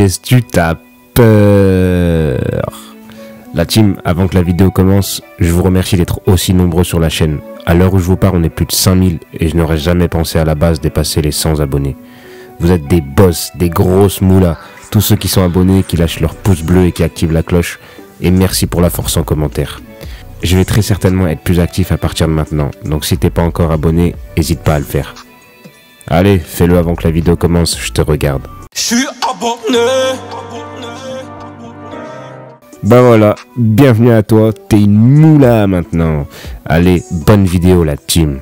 Gestu t'as peur. La team, avant que la vidéo commence, je vous remercie d'être aussi nombreux sur la chaîne. À l'heure où je vous parle, on est plus de 5000 et je n'aurais jamais pensé à la base dépasser les 100 abonnés. Vous êtes des boss, des grosses moulas. Tous ceux qui sont abonnés, qui lâchent leur pouce bleu et qui activent la cloche. Et merci pour la force en commentaire. Je vais très certainement être plus actif à partir de maintenant. Donc si t'es pas encore abonné, n'hésite pas à le faire. Allez, fais-le avant que la vidéo commence, je te regarde. Je suis abonné. Bah voilà, bienvenue à toi, t'es une moula maintenant. Allez, bonne vidéo la team.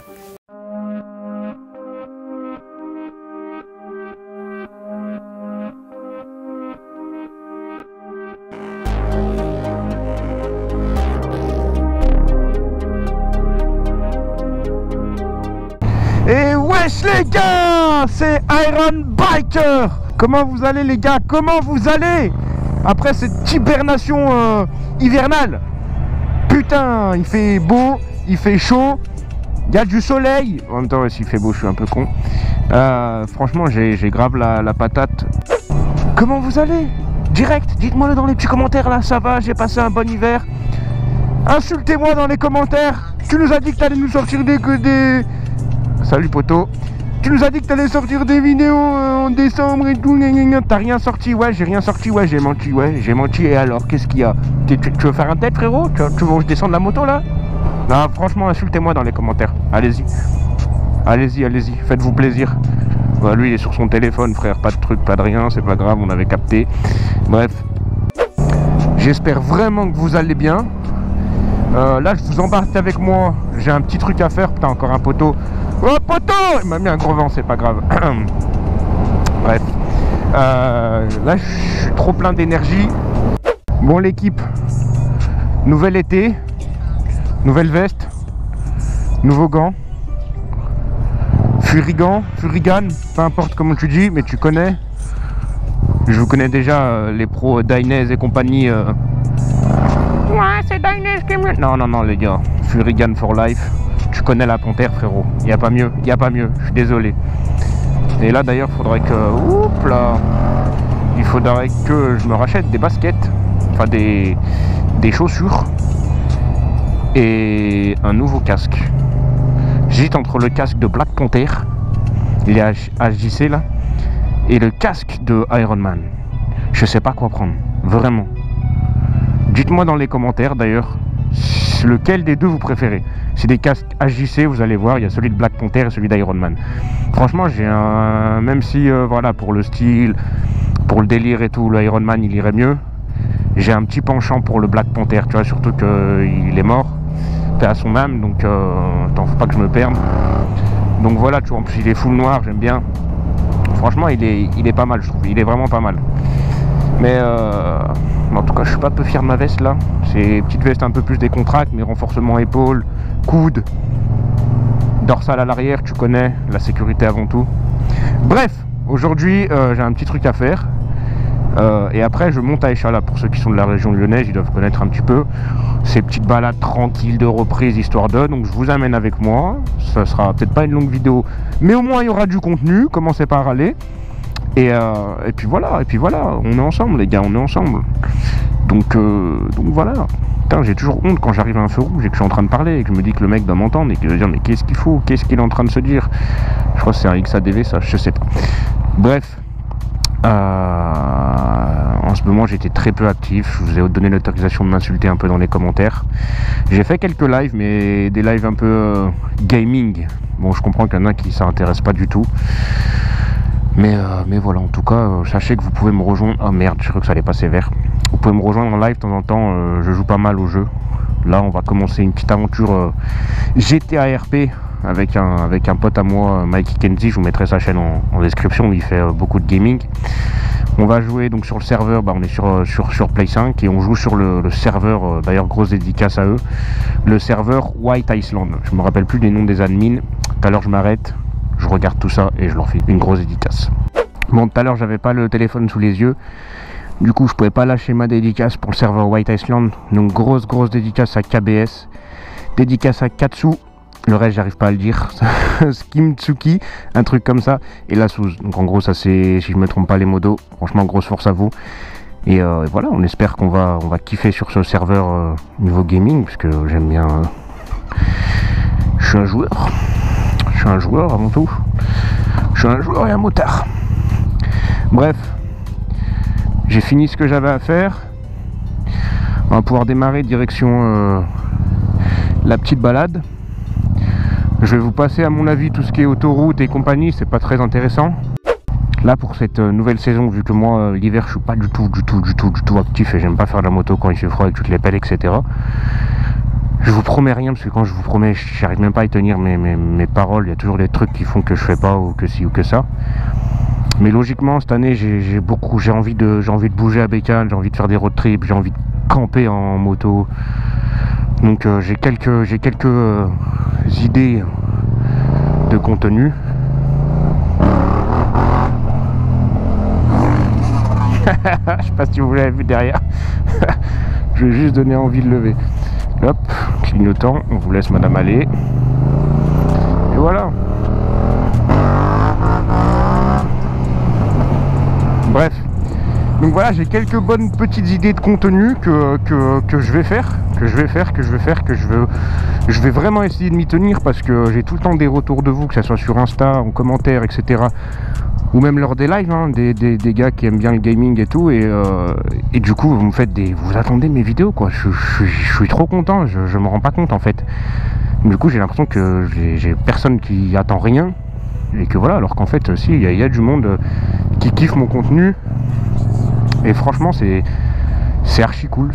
Et wesh les gars, c'est Iron Biker. Comment vous allez les gars? Comment vous allez après cette hibernation hivernale? Putain, il fait beau, il fait chaud, il y a du soleil. En même temps, s'il fait beau, je suis un peu con. Franchement, j'ai grave la patate. Comment vous allez? Direct, dites-moi dans les petits commentaires là, ça va, j'ai passé un bon hiver. Insultez-moi dans les commentaires. Tu nous as dit que t'allais nous sortir des... Salut poto. Tu nous as dit que t'allais sortir des vidéos en décembre et tout. T'as rien sorti? Ouais, j'ai rien sorti. Ouais, j'ai menti. Ouais, j'ai menti. Et alors, qu'est-ce qu'il y a? Tu veux faire un tête, frérot? Tu veux que je descende la moto là? Non, franchement, insultez-moi dans les commentaires. Allez-y. Allez-y, allez-y. Faites-vous plaisir. Bah, lui, il est sur son téléphone, frère. Pas de truc, pas de rien. C'est pas grave, on avait capté. Bref. J'espère vraiment que vous allez bien. Là, je vous embarque avec moi. J'ai un petit truc à faire. Putain, encore un poteau. Oh poteau! Il m'a mis un gros vent, c'est pas grave. Bref. Là, je suis trop plein d'énergie. Bon, l'équipe. Nouvel été. Nouvelle veste. Nouveaux gants. Furigan. Peu importe comment tu dis, mais tu connais. Je vous connais déjà, les pros Dainese et compagnie. Ouais, c'est Dainese qui est mieux. Non, les gars. Furigan for life. Tu connais la panthère, frérot. Y a pas mieux, je suis désolé. Et là d'ailleurs, faudrait que... Oups là. Il faudrait que je me rachète des baskets. Enfin des chaussures. Et un nouveau casque. J'hésite entre le casque de Black Panther, il est HJC là, et le casque de Iron Man. Je sais pas quoi prendre, vraiment. Dites-moi dans les commentaires d'ailleurs lequel des deux vous préférez. C'est des casques HJC, vous allez voir, il y a celui de Black Panther et celui d'Iron Man. Franchement, j'ai un... Même si, voilà, pour le style, pour le délire et tout, le Iron Man, il irait mieux. J'ai un petit penchant pour le Black Panther, tu vois, surtout qu'il est mort. Paix à son âme, donc attends, faut pas que je me perde. Donc voilà, tu vois, en plus il est full noir, j'aime bien. Franchement, il est pas mal, je trouve. Il est vraiment pas mal. Mais en tout cas, je suis pas peu fier de ma veste là. C'est une petite veste un peu plus décontracte, mais renforcement épaule, coude, dorsale à l'arrière, tu connais, la sécurité avant tout. Bref, aujourd'hui, j'ai un petit truc à faire. Et après, je monte à Échala. Pour ceux qui sont de la région lyonnaise, ils doivent connaître un petit peu ces petites balades tranquilles de reprise, histoire de. Donc, je vous amène avec moi. Ça sera peut-être pas une longue vidéo, mais au moins il y aura du contenu. Commencez par aller. Et puis voilà, on est ensemble les gars, on est ensemble. Donc voilà. Putain, j'ai toujours honte quand j'arrive à un feu rouge et que je suis en train de parler et que je me dis que le mec doit m'entendre et que je me dis mais qu'est-ce qu'il faut, qu'est-ce qu'il est en train de se dire. Je crois que c'est un XADV ça, je sais pas. Bref, en ce moment j'étais très peu actif, je vous ai donné l'autorisation de m'insulter un peu dans les commentaires. J'ai fait quelques lives, mais des lives un peu gaming. Bon, je comprends qu'il y en a qui s'intéressent pas du tout. Mais voilà, en tout cas, sachez que vous pouvez me rejoindre... Oh merde, je crois que ça allait passer vert. Vous pouvez me rejoindre en live de temps en temps, je joue pas mal au jeu. Là, on va commencer une petite aventure GTA RP avec un pote à moi, Mikey Kenzie. Je vous mettrai sa chaîne en description, où il fait beaucoup de gaming. On va jouer donc sur le serveur, on est sur Play 5 et on joue sur le serveur, d'ailleurs grosse dédicace à eux, le serveur White Island. Je me rappelle plus des noms des admins, tout à l'heure je m'arrête. Je regarde tout ça et je leur fais une grosse dédicace. Bon, tout à l'heure, j'avais pas le téléphone sous les yeux. Du coup, je pouvais pas lâcher ma dédicace pour le serveur White Island. Donc, grosse dédicace à KBS. Dédicace à Katsu, Le reste, j'arrive pas à le dire. Skimtsuki, un truc comme ça. Et la Suze. Donc en gros, ça c'est, si je me trompe pas, les modos. Franchement, grosse force à vous. Et voilà, on espère qu'on va kiffer sur ce serveur niveau gaming, parce que j'aime bien. Je suis un joueur. Je suis un joueur avant tout. Je suis un joueur et un motard. Bref, j'ai fini ce que j'avais à faire. On va pouvoir démarrer direction la petite balade. Je vais vous passer à mon avis tout ce qui est autoroute et compagnie, c'est pas très intéressant. Là pour cette nouvelle saison, vu que moi l'hiver je suis pas du tout actif et j'aime pas faire de la moto quand il fait froid avec toutes les pelles, etc. Je vous promets rien, parce que quand je vous promets, j'arrive même pas à y tenir mes paroles. Il y a toujours des trucs qui font que je fais pas, ou que ci ou que ça. Mais logiquement cette année j'ai envie de bouger à Bécane, j'ai envie de faire des road trips, j'ai envie de camper en moto. Donc j'ai quelques idées de contenu. Je sais pas si vous l'avez vu derrière. Je vais juste donner envie de lever. Hop, clignotant, on vous laisse madame aller. Et voilà. Bref. Donc voilà, j'ai quelques bonnes petites idées de contenu que je vais faire. Je vais vraiment essayer de m'y tenir, parce que j'ai tout le temps des retours de vous, que ce soit sur Insta, en commentaire, etc. Ou même lors des lives, hein, des gars qui aiment bien le gaming et tout, et du coup vous me faites vous attendez mes vidéos quoi. Je suis trop content, je me rends pas compte en fait. Du coup j'ai l'impression que j'ai personne qui attend rien, et que voilà, alors qu'en fait si, il y a du monde qui kiffe mon contenu, et franchement c'est archi cool,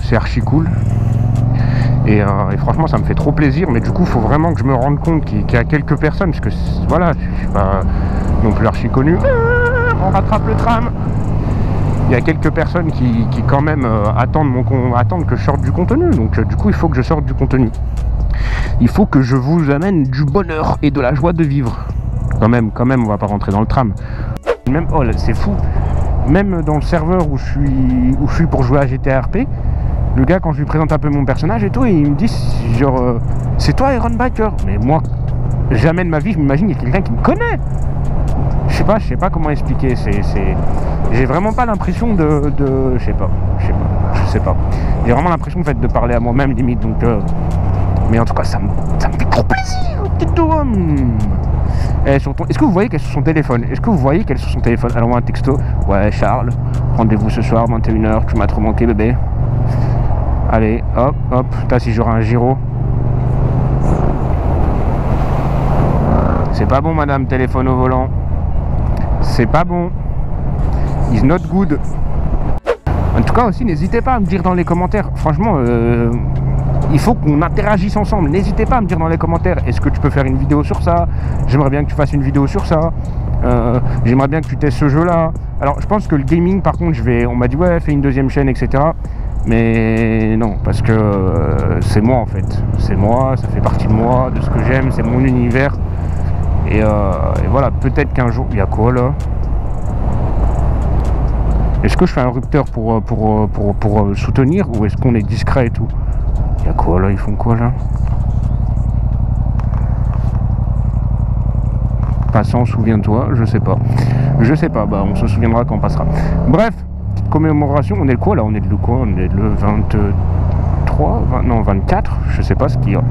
et franchement ça me fait trop plaisir. Mais du coup faut vraiment que je me rende compte qu'il y a quelques personnes, parce que voilà, je suis pas non plus archi connu. On rattrape le tram. Il y a quelques personnes qui quand même attendent que je sorte du contenu. Donc du coup il faut que je sorte du contenu. Il faut que je vous amène du bonheur et de la joie de vivre. Quand même, on va pas rentrer dans le tram. Même, oh c'est fou. Même dans le serveur où je suis pour jouer à GTA RP, le gars, quand je lui présente un peu mon personnage et tout, il me dit genre c'est toi Iron Biker. Mais moi, jamais de ma vie je m'imagine qu'il y a quelqu'un qui me connaît. Je sais pas comment expliquer. J'ai vraiment pas l'impression de je sais pas. J'ai vraiment l'impression en fait de parler à moi-même limite. Donc mais en tout cas ça me fait trop plaisir, petit homme. Est-ce que vous voyez qu'elle est sur son téléphone? Alors un texto. Ouais Charles, rendez-vous ce soir 21h, tu m'as trop manqué bébé. Allez, hop, putain, si j'aurai un gyro. C'est pas bon madame, téléphone au volant. C'est pas bon. It's not good. En tout cas aussi, n'hésitez pas à me dire dans les commentaires. Franchement, il faut qu'on interagisse ensemble. N'hésitez pas à me dire dans les commentaires, est-ce que tu peux faire une vidéo sur ça? J'aimerais bien que tu fasses une vidéo sur ça. J'aimerais bien que tu testes ce jeu là. Alors je pense que le gaming par contre on m'a dit ouais fais une deuxième chaîne, etc. Mais non, parce que c'est moi en fait. C'est moi, ça fait partie de moi, de ce que j'aime, c'est mon univers. Et voilà, peut-être qu'un jour... Il y a quoi là? Est-ce que je fais un rupteur pour soutenir, ou est-ce qu'on est discret et tout? Il y a quoi là? Ils font quoi là? Passant, souviens-toi, je sais pas. Bah on se souviendra quand on passera. Bref, petite commémoration, on est le quoi là? On est le quoi? On est le 23, 24, je sais pas ce qu'il y a.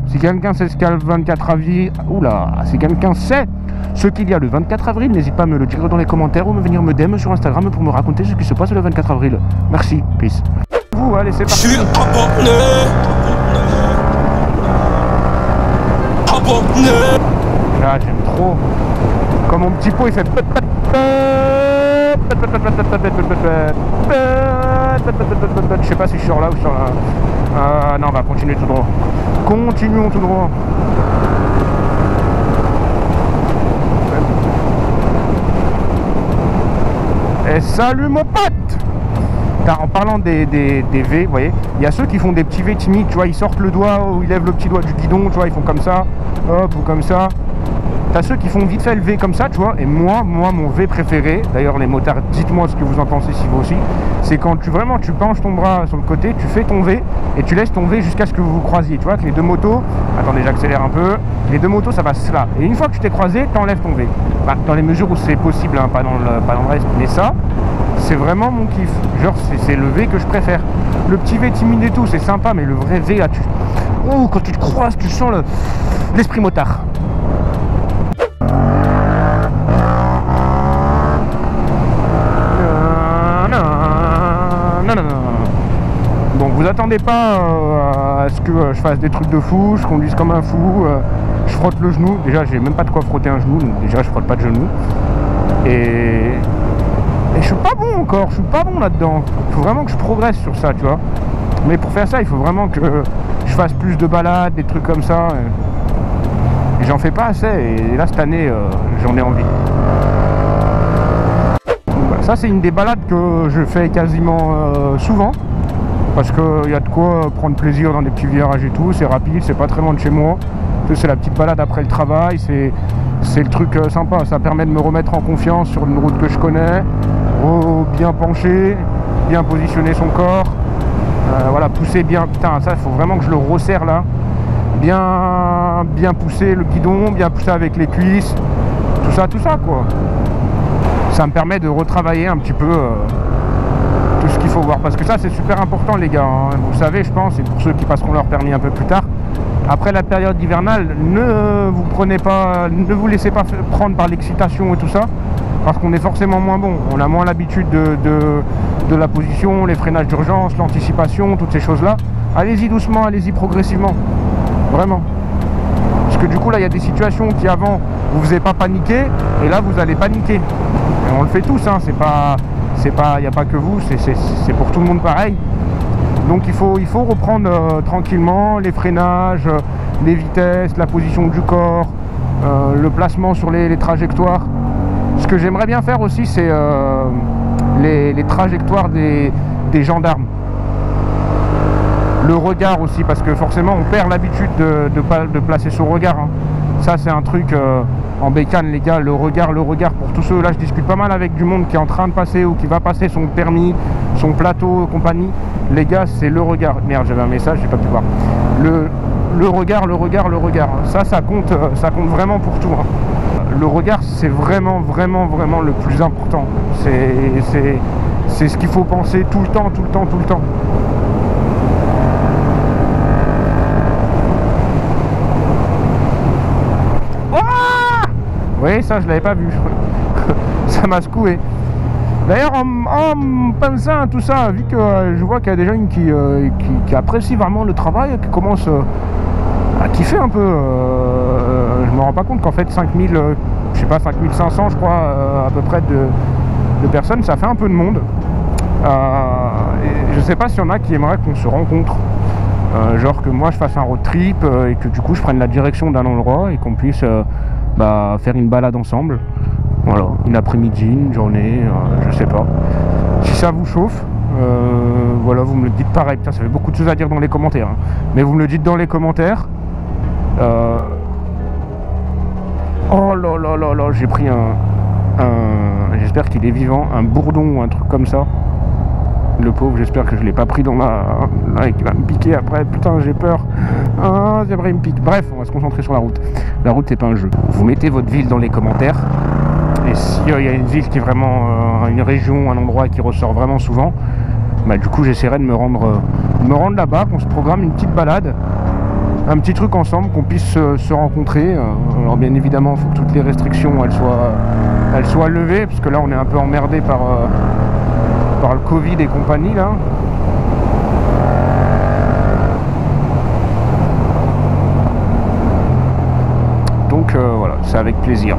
Si quelqu'un sait ce qu'il y a le 24 avril, oula, si quelqu'un sait ce qu'il y a le 24 avril, n'hésite pas à me le dire dans les commentaires ou me venir me DM sur Instagram pour me raconter ce qui se passe le 24 avril. Merci, peace. Vous, allez, c'est parti. Je suis abonné. Ah, j'aime trop. Comme mon petit pot, il fait... Je sais pas si je sors là ou je sors là. Ah non, on va continuer tout droit. Continuons tout droit. Et salut mon pote. En parlant des V, vous voyez, il y a ceux qui font des petits V timides, tu vois, ils sortent le doigt ou ils lèvent le petit doigt du guidon, tu vois, ils font comme ça, hop, ou comme ça. T'as ceux qui font vite fait le V comme ça, tu vois. Et moi mon V préféré, d'ailleurs les motards, dites-moi ce que vous en pensez si vous aussi, c'est quand tu penches ton bras sur le côté, tu fais ton V et tu laisses ton V jusqu'à ce que vous vous croisiez. Tu vois que les deux motos, attendez j'accélère un peu, les deux motos ça passe là. Et une fois que tu t'es croisé, t'enlèves ton V. Bah, dans les mesures où c'est possible, hein, pas dans le reste. Mais ça, c'est vraiment mon kiff. Genre c'est le V que je préfère. Le petit V timide et tout, c'est sympa, mais le vrai V là, quand tu te croises, tu sens l'esprit motard. Donc vous attendez pas à ce que je fasse des trucs de fou, je conduise comme un fou, je frotte le genou. Déjà j'ai même pas de quoi frotter un genou, donc déjà je frotte pas de genou. Et je suis pas bon encore, je suis pas bon là-dedans. Il faut vraiment que je progresse sur ça, tu vois. Mais pour faire ça, il faut vraiment que je fasse plus de balades, des trucs comme ça. Et j'en fais pas assez, et là cette année, j'en ai envie. Ça c'est une des balades que je fais quasiment souvent. Parce qu'il y a de quoi prendre plaisir dans des petits virages et tout, c'est rapide, c'est pas très loin de chez moi. C'est la petite balade après le travail, c'est le truc sympa, ça permet de me remettre en confiance sur une route que je connais, bien pencher, bien positionner son corps, voilà, pousser bien, putain ça il faut vraiment que je le resserre là, bien pousser le guidon, bien pousser avec les cuisses, tout ça quoi. Ça me permet de retravailler un petit peu tout ce qu'il faut voir, parce que ça c'est super important les gars, hein. Vous savez je pense, et pour ceux qui passeront leur permis un peu plus tard, après la période hivernale, ne vous laissez pas prendre par l'excitation et tout ça, parce qu'on est forcément moins bon, on a moins l'habitude de la position, les freinages d'urgence, l'anticipation, toutes ces choses là. Allez-y doucement, allez-y progressivement, vraiment, parce que du coup là il y a des situations qui avant vous faisiez pas paniquer, et là vous allez paniquer, et on le fait tous, hein, il n'y a pas que vous, c'est pour tout le monde pareil. Donc il faut reprendre tranquillement les freinages, les vitesses, la position du corps, le placement sur les trajectoires. Ce que j'aimerais bien faire aussi, c'est les trajectoires des gendarmes. Le regard aussi, parce que forcément on perd l'habitude de placer son regard, hein. Ça c'est un truc en bécane les gars, le regard pour tous ceux, là je discute pas mal avec du monde qui est en train de passer ou qui va passer son permis, son plateau, compagnie. Les gars c'est le regard, merde j'avais un message, j'ai pas pu voir. Le regard, ça compte vraiment pour tout, hein. Le regard c'est vraiment le plus important, c'est ce qu'il faut penser tout le temps. Oui, ça je l'avais pas vu. Ça m'a secoué. D'ailleurs, en pensant à tout ça, vu que je vois qu'il y a des gens qui apprécient vraiment le travail, qui commencent à kiffer un peu, je me rends pas compte qu'en fait 5000, je sais pas, 5500 je crois, à peu près de personnes, ça fait un peu de monde. Et je sais pas s'il y en a qui aimeraient qu'on se rencontre. Genre que moi je fasse un road trip et que du coup je prenne la direction d'un endroit et qu'on puisse faire une balade ensemble, voilà, une après-midi, une journée, je sais pas. Si ça vous chauffe, voilà, vous me le dites pareil. Putain, ça fait beaucoup de choses à dire dans les commentaires, hein. Mais vous me le dites dans les commentaires. Oh là là là là, j'ai pris j'espère qu'il est vivant, un bourdon ou un truc comme ça. Le pauvre, j'espère que je l'ai pas pris dans et qu'il va me piquer après. Putain, j'ai peur. Ah, c'est vrai, il me pique. Bref, on va se concentrer sur la route. La route, c'est pas un jeu. Vous mettez votre ville dans les commentaires. Et s'il y a une ville qui est vraiment une région, un endroit qui ressort vraiment souvent, du coup, j'essaierai de me rendre là-bas, qu'on se programme une petite balade, un petit truc ensemble, qu'on puisse se rencontrer. Alors, bien évidemment, il faut que toutes les restrictions elles soient levées, parce que là, on est un peu emmerdé par le Covid et compagnie là. Donc voilà, c'est avec plaisir.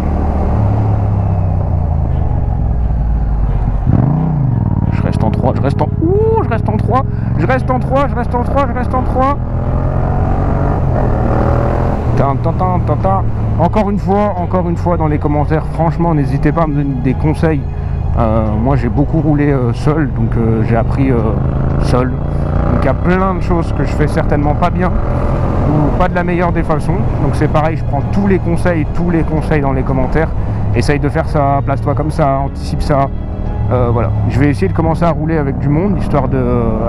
Je reste en 3. Encore une fois dans les commentaires, franchement n'hésitez pas à me donner des conseils. Moi j'ai beaucoup roulé seul, donc j'ai appris seul. Donc il y a plein de choses que je fais certainement pas bien. ou pas de la meilleure des façons. Donc c'est pareil, je prends tous les conseils dans les commentaires. Essaye de faire ça, place-toi comme ça, anticipe ça. Voilà, je vais essayer de commencer à rouler avec du monde, histoire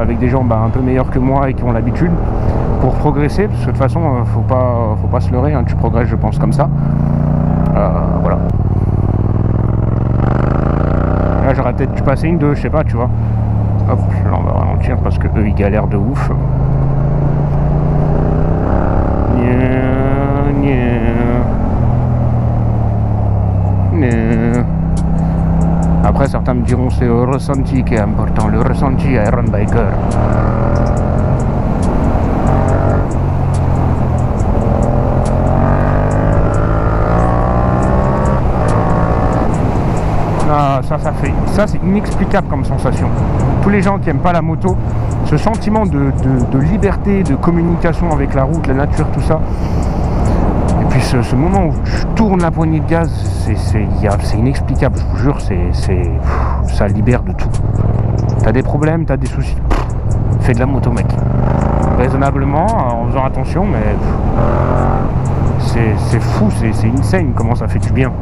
avec des gens un peu meilleurs que moi et qui ont l'habitude, pour progresser, parce que de toute façon, faut pas se leurrer, hein, tu progresses, je pense, comme ça. Voilà. Là, j'aurais peut-être dû passer une 2, je sais pas, tu vois. Hop, là, on va ralentir parce que eux, ils galèrent de ouf. Après, certains me diront c'est le ressenti qui est important, le ressenti Iron Biker. Ah, ça c'est inexplicable comme sensation. Tous les gens qui n'aiment pas la moto, ce sentiment de liberté, de communication avec la route, la nature, tout ça. Et puis ce moment où tu tournes la poignée de gaz, c'est inexplicable, je vous jure, ça libère de tout. T'as des problèmes, t'as des soucis, fais de la moto, mec. Raisonnablement, en faisant attention, mais c'est fou, c'est insane comment ça fait du bien.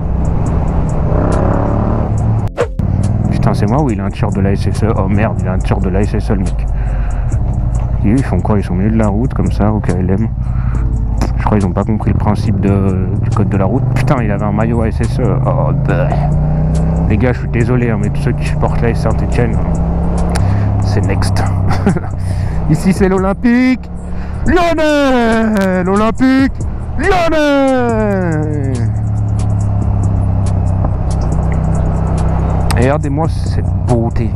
Putain, c'est moi ou il a un tir de la SSE? Oh merde, il a un tir de la SSE, le mec. Et eux, ils font quoi? Ils sont au milieu de la route, comme ça, au KLM. Je crois qu'ils n'ont pas compris le principe du code de la route. Putain, il avait un maillot SSE. Oh, bah. Les gars, je suis désolé, hein, mais tous ceux qui supportent la Saint-Etienne, c'est next. Ici, c'est l'Olympique Lyonnais. L'Olympique Lyonnais. Et regardez-moi cette beauté.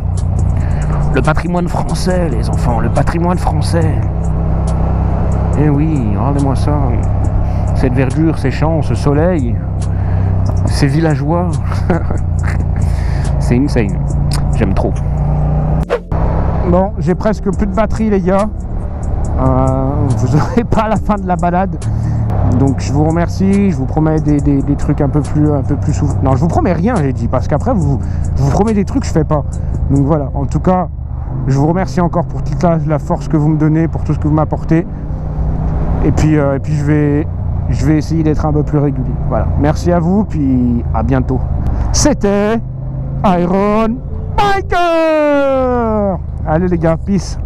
Le patrimoine français, les enfants, le patrimoine français. Eh oui, regardez-moi ça. Cette verdure, ces champs, ce soleil, ces villageois. C'est insane. J'aime trop. Bon, j'ai presque plus de batterie, les gars. Vous n'aurez pas la fin de la balade. Donc je vous remercie, je vous promets des trucs un peu plus souvent. Non, je vous promets rien, j'ai dit, parce qu'après, je vous promets des trucs que je fais pas. Donc voilà, en tout cas, je vous remercie encore pour toute la force que vous me donnez, pour tout ce que vous m'apportez. Et puis je vais essayer d'être un peu plus régulier. Voilà, merci à vous, puis à bientôt. C'était Iron Biker. Allez les gars, peace.